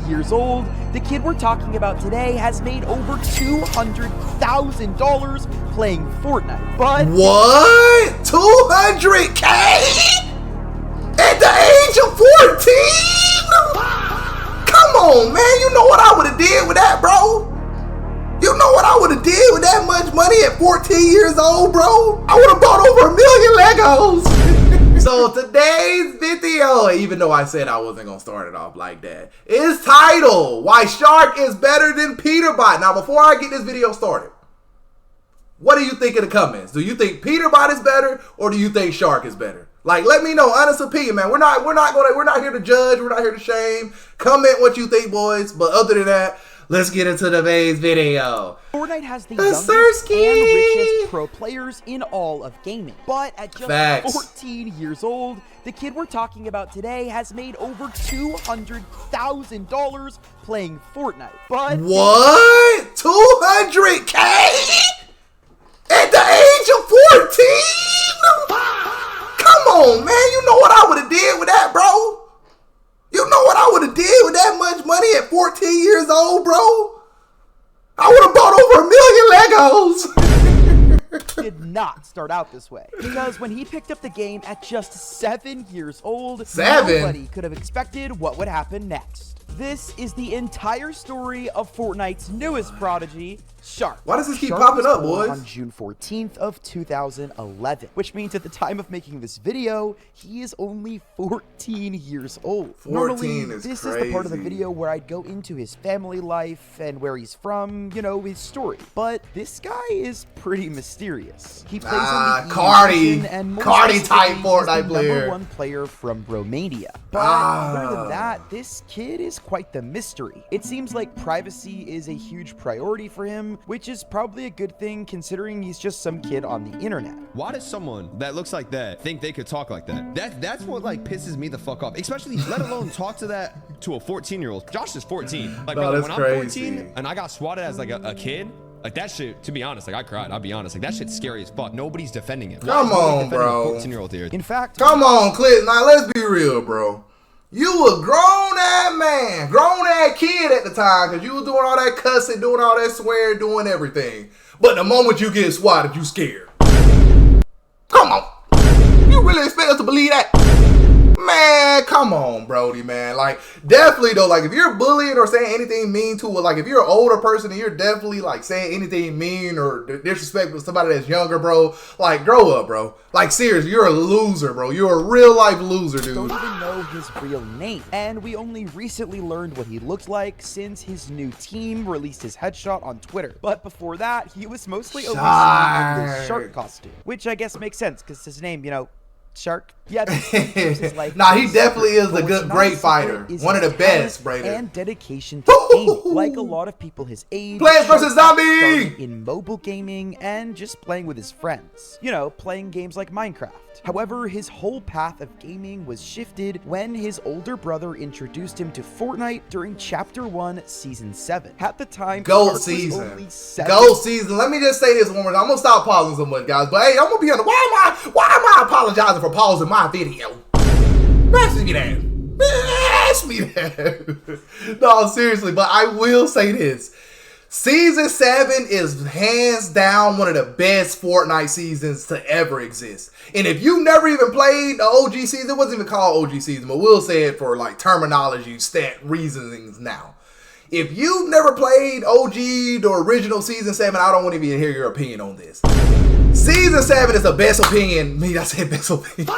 years old, the kid we're talking about today has made over $200,000 playing Fortnite. But what? 200K? At the age of 14? Come on, man. You know what I would have did with that, bro? You know what I would have did with that much money at 14 years old, bro? I would have bought over 1 million Legos. So today's video, even though I said I wasn't going to start it off like that, is titled, Why Shxrk is Better Than Peterbot. Now, before I get this video started, what do you think in the comments? Do you think Peterbot is better, or do you think Shxrk is better? Like, let me know, honest opinion, man. We're not here to judge. We're not here to shame. Comment what you think, boys. But other than that, let's get into today's video. Fortnite has the youngest and richest pro players in all of gaming. But at just 14 years old, the kid we're talking about today has made over $200,000 playing Fortnite. But what? 200K? At the age of 14? Come on, man. You know what I would have did with that, bro? You know what I would have did with that much money at 14 years old, bro? I would have bought over 1 million Legos. Did not start out this way, because when he picked up the game at just 7 years old, nobody could have expected what would happen next. This is the entire story of Fortnite's newest prodigy, Shxrk. Why does this keep popping up, boys? On June 14th of 2011, which means at the time of making this video, he is only 14 years old. 14 Normally, is this crazy. is the part of the video where I'd go into his family life and where he's from, you know, his story. But this guy is pretty mysterious. He plays on the Cardi type Fortnite player. #1 player from Romania. But other than that, this kid is quite the mystery. It seems like privacy is a huge priority for him, which is probably a good thing considering he's just some kid on the internet. Why does someone that looks like that think they could talk like that? That's what like pisses me the fuck off. Especially let alone talk to a 14-year-old. Josh is 14. Like, bro, when I'm 14 and I got swatted as like a kid, like that shit, to be honest, like I cried, I'll be honest. Like that shit's scary as fuck. Nobody's defending it. Come on, bro. 14-year-old here. In fact, come on, Clint. Now let's be real, bro. You a grown-ass man, grown-ass kid at the time, because you was doing all that cussing, doing all that swearing, doing everything. But the moment you get swatted, you scared. Come on. You really expect us to believe that? Man, come on, Brody, man. Like, definitely, though, like, if you're bullying or saying anything mean to it, like, if you're an older person and you're definitely, like, saying anything mean or disrespectful to somebody that's younger, bro, like, grow up, bro. Like, seriously, you're a loser, bro. You're a real-life loser, dude. Don't even know his real name. And we only recently learned what he looked like since his new team released his headshot on Twitter. But before that, he was mostly always seen in this Shxrk costume, which I guess makes sense, because his name, you know, Shxrk. Yeah, nah, he definitely is a great fighter. One of the best, Brady. And dedication to gaming. Like a lot of people his age, Plants vs. Zombie! In mobile gaming and just playing with his friends. You know, playing games like Minecraft. However, his whole path of gaming was shifted when his older brother introduced him to Fortnite during Chapter 1, Season 7. At the time, Gold season. Gold season. Let me just say this one more time. I'm gonna stop pausing so much, guys. But hey, I'm gonna be on the why am I apologizing for pausing my video? Ask me that. Ask me that. No, seriously, but I will say this. Season 7 is hands down one of the best Fortnite seasons to ever exist. And if you've never even played the OG season, it wasn't even called OG season, but we'll say it for like terminology, reasonings now. If you've never played OG, the original Season 7, I don't want to even hear your opinion on this. Season 7 is the best opinion. I said best opinion.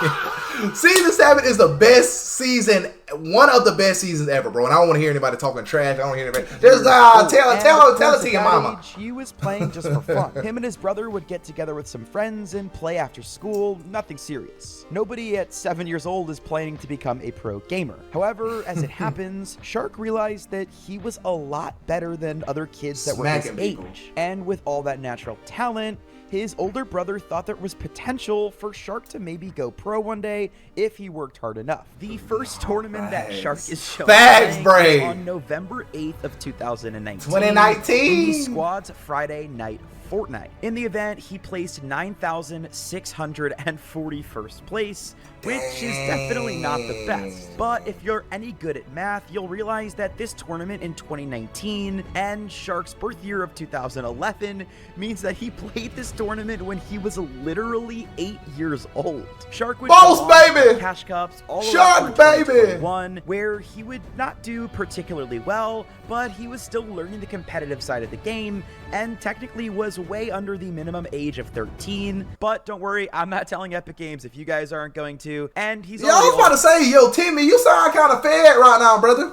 Season 7 is the best season, one of the best seasons ever, bro. And I don't want to hear anybody talking trash. I don't want to hear anybody. Just tell it to your mama. He was playing just for fun. Him and his brother would get together with some friends and play after school. Nothing serious. Nobody at 7 years old is planning to become a pro gamer. However, as it happens, Shxrk realized that he was a lot better than other kids that were his age. And with all that natural talent, his older brother thought there was potential for Shxrk to maybe go pro one day if he worked hard enough. The first tournament that Shxrk is showing on November 8th of 2019. In the Squad's Friday Night Fortnite. In the event, he placed 9,641st place, which is definitely not the best. But if you're any good at math, you'll realize that this tournament in 2019 and Shxrk's birth year of 2011 means that he played this tournament when he was literally 8 years old. Shxrk would baby! Cash Cups all Shxrk, baby! Where he would not do particularly well, but he was still learning the competitive side of the game and technically was way under the minimum age of 13. But don't worry, I'm not telling Epic Games if you guys aren't going to. And he's I was about to say, yo, Timmy, you sound kind of fed right now, brother.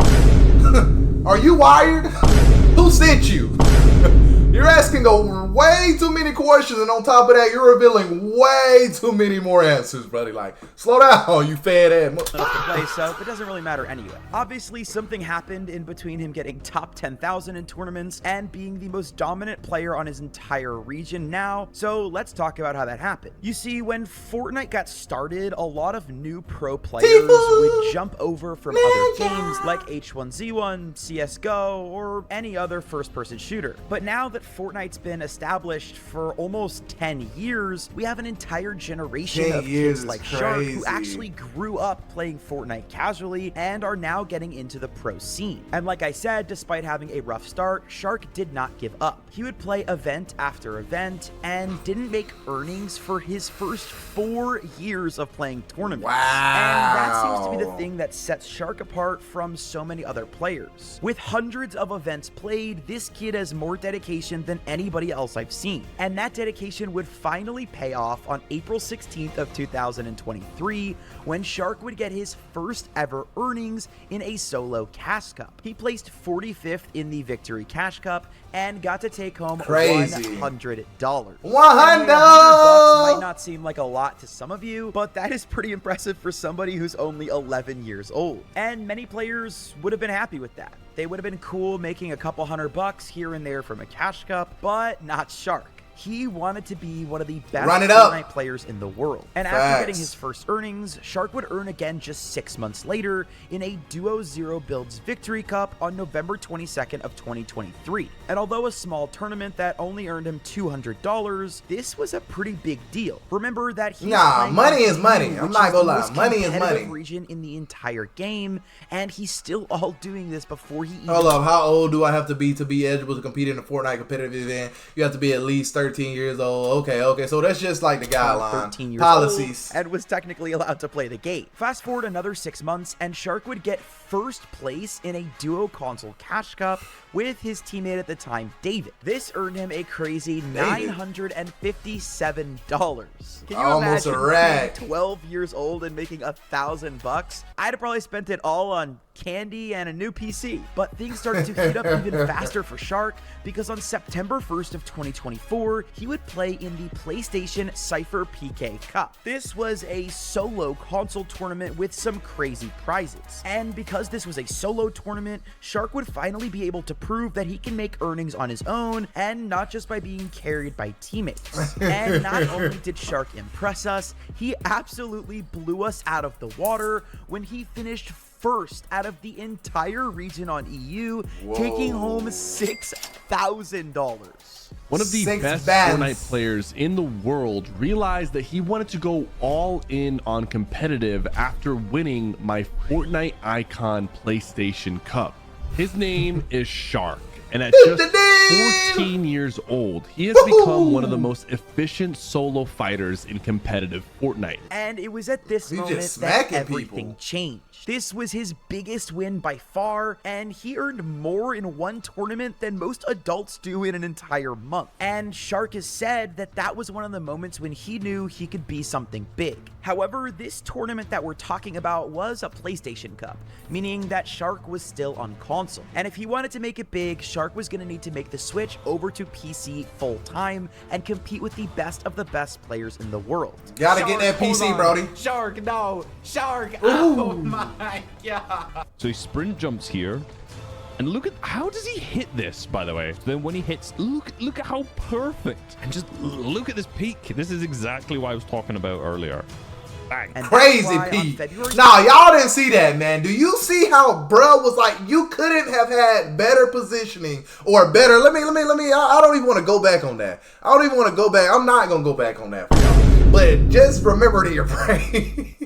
Are you wired? Who sent you? You're asking way too many questions, and on top of that, you're revealing way too many more answers, buddy. Like, slow down, you fat ass. Play, so it doesn't really matter anyway. Obviously, something happened in between him getting top 10,000 in tournaments and being the most dominant player on his entire region now. So let's talk about how that happened. You see, when Fortnite got started, a lot of new pro players would jump over from other games like H1Z1, CSGO, or any other first-person shooter. But now that Fortnite's been established for almost 10 years, we have an entire generation of kids like Shxrk who actually grew up playing Fortnite casually and are now getting into the pro scene. And like I said, despite having a rough start, Shxrk did not give up. He would play event after event and didn't make earnings for his first 4 years of playing tournaments. Wow. And that seems to be the thing that sets Shxrk apart from so many other players. With hundreds of events played, this kid has more dedication than anybody else I've seen. And that dedication would finally pay off on April 16th of 2023 when Shxrk would get his first ever earnings in a solo Cash Cup. He placed 45th in the Victory Cash Cup and got to take home $100. $100 might not seem like a lot to some of you, but that is pretty impressive for somebody who's only 11 years old. And many players would have been happy with that. They would have been cool making a couple $100 here and there from a Cash Cup, but not Shxrk. He wanted to be one of the best Fortnite players in the world. And after getting his first earnings, Shxrk would earn again just 6 months later in a Duo Zero Builds Victory Cup on November 22nd of 2023. And although a small tournament that only earned him $200, this was a pretty big deal. Remember that he money is money. I'm not gonna lie, money is money. Region in the entire game, and he's still all doing this before he even... Hold up, how old do I have to be eligible to compete in a Fortnite competitive event? You have to be at least 13 years old. Okay, so that's just like the guideline. 13 years policies. Old and was technically allowed to play the game. Fast forward another 6 months, and Shxrk would get first place in a duo console Cash Cup with his teammate at the time, David. This earned him a crazy $957. Can you imagine being 12 years old and making $1,000? I'd have probably spent it all on candy and a new PC. But things started to heat up even faster for Shxrk, because on September 1st of 2024, he would play in the PlayStation Cypher PK Cup. This was a solo console tournament with some crazy prizes. And because this was a solo tournament, Shxrk would finally be able to prove that he can make earnings on his own and not just by being carried by teammates. And not only did Shxrk impress us, he absolutely blew us out of the water when he finished first out of the entire region on EU, taking home $6,000. One of the best Fortnite players in the world realized that he wanted to go all in on competitive after winning my Fortnite Icon PlayStation Cup. His name is Shxrk, and at just 14 years old, he has become one of the most efficient solo fighters in competitive Fortnite. And it was at this moment that everything changed. This was his biggest win by far, and he earned more in one tournament than most adults do in an entire month. And Shxrk has said that that was one of the moments when he knew he could be something big. However, this tournament that we're talking about was a PlayStation Cup, meaning that Shxrk was still on console. And if he wanted to make it big, Shxrk was going to need to make the switch over to PC full time and compete with the best of the best players in the world. Gotta get that PC, Brody. Shxrk, no. Shxrk. Oh my God. So he sprint jumps here. And look at how does he hit this, by the way. Then when he hits, look at how perfect. And just look at this peak. This is exactly what I was talking about earlier. And Crazy Pete. Nah, y'all didn't see that, man. Do you see how bruh was like, you couldn't have had better positioning or better? Let me. I don't even want to go back on that. I don't even want to go back. I'm not going to go back on that for y'all. But just remember it in your brain.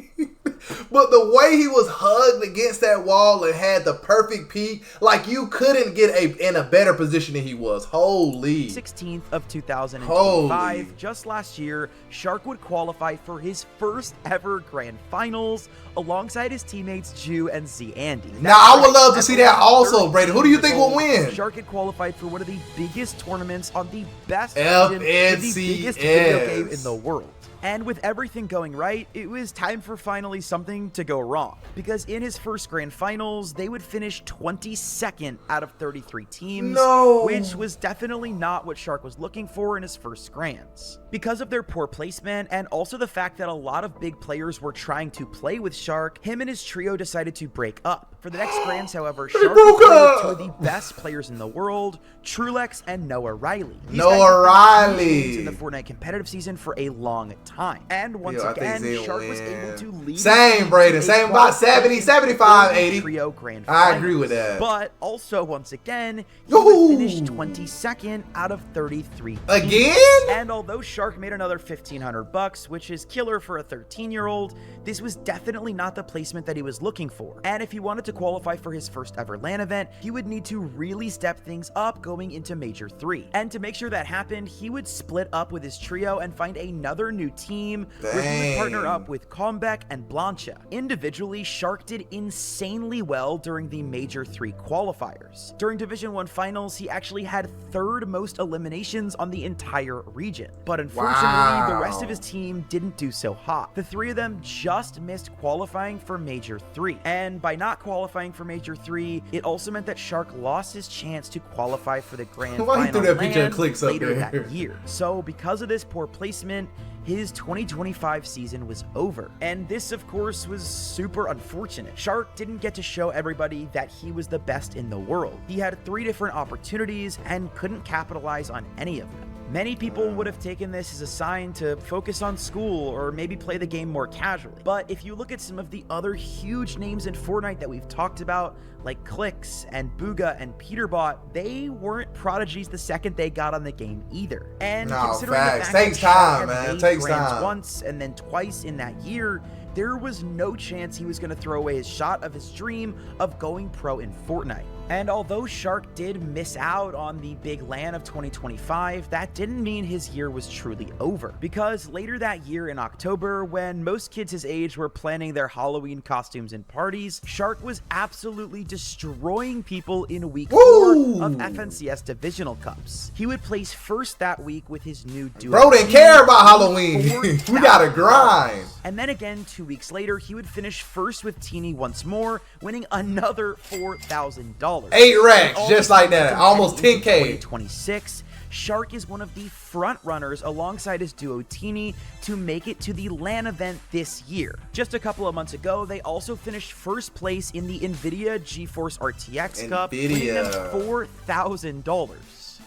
But the way he was hugged against that wall and had the perfect peak, like you couldn't get in a better position than he was. Holy. 16th of 2025, Holy. just last year, Shxrk would qualify for his first ever grand finals alongside his teammates YOOO and Z-Andy. Now, I would love to see that also, Brady. Who do you think will win? Shxrk had qualified for one of the biggest tournaments on the best FNCS. engine, the biggest video game in the world. And with everything going right, it was time for finally something to go wrong. Because in his first grand finals, they would finish 22nd out of 33 teams, which was definitely not what Shxrk was looking for in his first grands. Because of their poor placement, and also the fact that a lot of big players were trying to play with Shxrk, him and his trio decided to break up. For the next grands, however, Shxrk would play with two of the best players in the world, Trulex and Noah Riley. These guys have been in the Fortnite competitive season for a long time. And once again, Shxrk was able to lead. Same, Brayden. Same about 70, 75, 80. Trio grand I agree with that. But also, once again, he would finish 22nd out of 33 teams. Again? And although Shxrk made another $1,500, which is killer for a 13-year-old, this was definitely not the placement that he was looking for. And if he wanted to qualify for his first ever LAN event, he would need to really step things up going into Major 3. And to make sure that happened, he would split up with his trio and find another new team where he would partner up with Combeck and Blancha. Individually, Shxrk did insanely well during the Major 3 qualifiers. During Division 1 finals, he actually had third most eliminations on the entire region. But unfortunately, the rest of his team didn't do so hot. The three of them just missed qualifying for Major 3. And by not qualifying for Major 3, it also meant that Shxrk lost his chance to qualify for the grand final later that year. So because of this poor placement, his 2025 season was over. And this, of course, was super unfortunate. Shxrk didn't get to show everybody that he was the best in the world. He had 3 different opportunities and couldn't capitalize on any of them. Many people would have taken this as a sign to focus on school or maybe play the game more casually. But if you look at some of the other huge names in Fortnite that we've talked about, like CREDS and Booga and Peterbot, they weren't prodigies the second they got on the game either. And considering the fact that Shxrk had made grands once and then twice in that year, there was no chance he was going to throw away his shot of his dream of going pro in Fortnite. And although Shxrk did miss out on the big LAN of 2025, that didn't mean his year was truly over. Because later that year in October, when most kids his age were planning their Halloween costumes and parties, Shxrk was absolutely destroying people in week 4 of FNCS Divisional Cups. He would place first that week with his new duo. Bro didn't care about Halloween. We gotta grind. And then again, 2 weeks later, he would finish first with Teeny once more, winning another $4,000. 8 racks, just like that. Almost 10K. 2026, Shxrk is one of the front runners alongside his duo Teeny to make it to the LAN event this year. Just a couple of months ago, they also finished first place in the NVIDIA GeForce RTX Cup, winning them $4,000.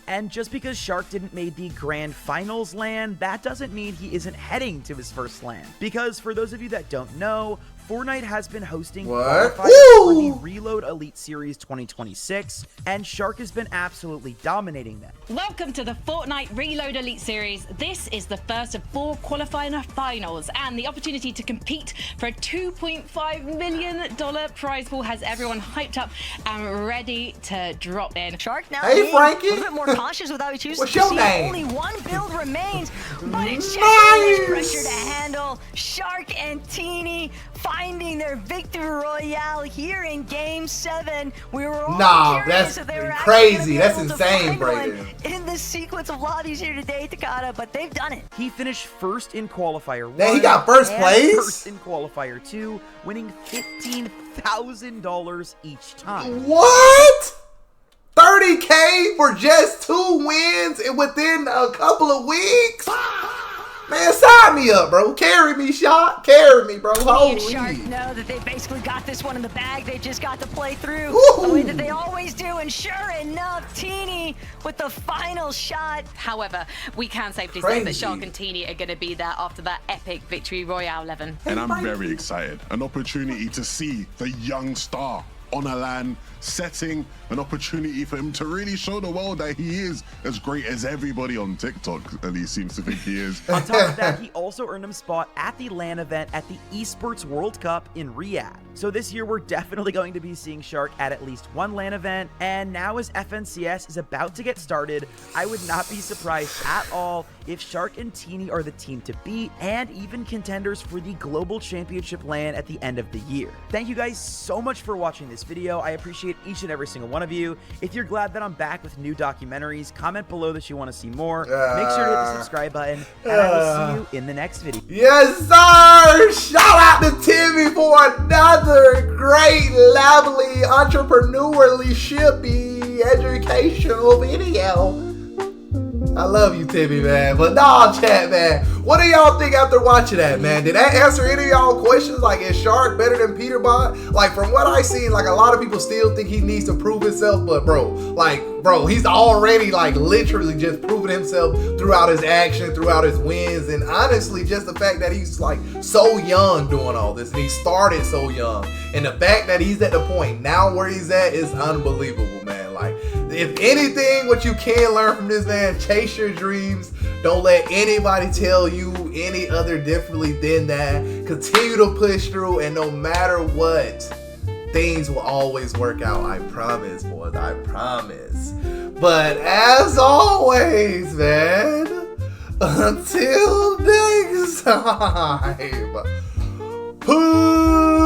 And just because Shxrk didn't make the grand finals LAN, that doesn't mean he isn't heading to his first LAN. Because for those of you that don't know, Fortnite has been hosting qualifiers for the Reload Elite Series 2026, and Shxrk has been absolutely dominating them. Welcome to the Fortnite Reload Elite Series. This is the first of 4 qualifying finals, and the opportunity to compete for a $2.5 million prize pool has everyone hyped up and ready to drop in. Shxrk now Frankie. a little bit more cautious without you choosing What's your name? Only one build remains, but it's just too much pressure to handle. Shxrk and Teeny finding their victory royale here in Game 7. We were all curious if they were crazy. That's able to insane, find one Brayden. in the sequence of lobbies here today, Takada, but they've done it. He finished first in Qualifier 1. He got first place? First in Qualifier 2, winning $15,000 each time. What? 30K for just 2 wins and within a couple of weeks? Man, sign me up, bro. Carry me, Shxrk. Carry me, bro. Me and Shxrk know that they basically got this one in the bag. They just got to play through the way that they always do. And sure enough, Teeny with the final shot. However, we can safely say that Shxrk and Teeny are going to be there after that epic victory royale 11. And I'm very excited. An opportunity to see the young star on a LAN setting, an opportunity for him to really show the world that he is as great as everybody on TikTok at least seems to think he is. On top of that, he also earned him a spot at the LAN event at the Esports World Cup in Riyadh. So this year we're definitely going to be seeing Shxrk at least one LAN event, and now as FNCS is about to get started, I would not be surprised at all if Shxrk and Teeny are the team to beat and even contenders for the Global Championship LAN at the end of the year. Thank you guys so much for watching this video. I appreciate each and every single one of you. If you're glad that I'm back with new documentaries, comment below that you want to see more. Make sure to hit the subscribe button, and I will see you in the next video. Yes, sir! Shout out to Timmy for another great, lovely, entrepreneurially shippy, educational video. I love you, Timmy, man. But nah, chat, man. What do y'all think after watching that, man? Did that answer any of y'all questions? Like, is Shxrk better than Peterbot? Like, from what I seen, like, a lot of people still think he needs to prove himself. But, bro, he's already, like, literally just proven himself throughout his action, throughout his wins. And honestly, just the fact that he's, like, so young doing all this. And he started so young. And the fact that he's at the point now where he's at is unbelievable, man. Like, if anything, what you can learn from this man, chase your dreams. Don't let anybody tell you any other differently than that. Continue to push through, and no matter what, things will always work out. I promise, boys. I promise. But as always, man, until next time, peace.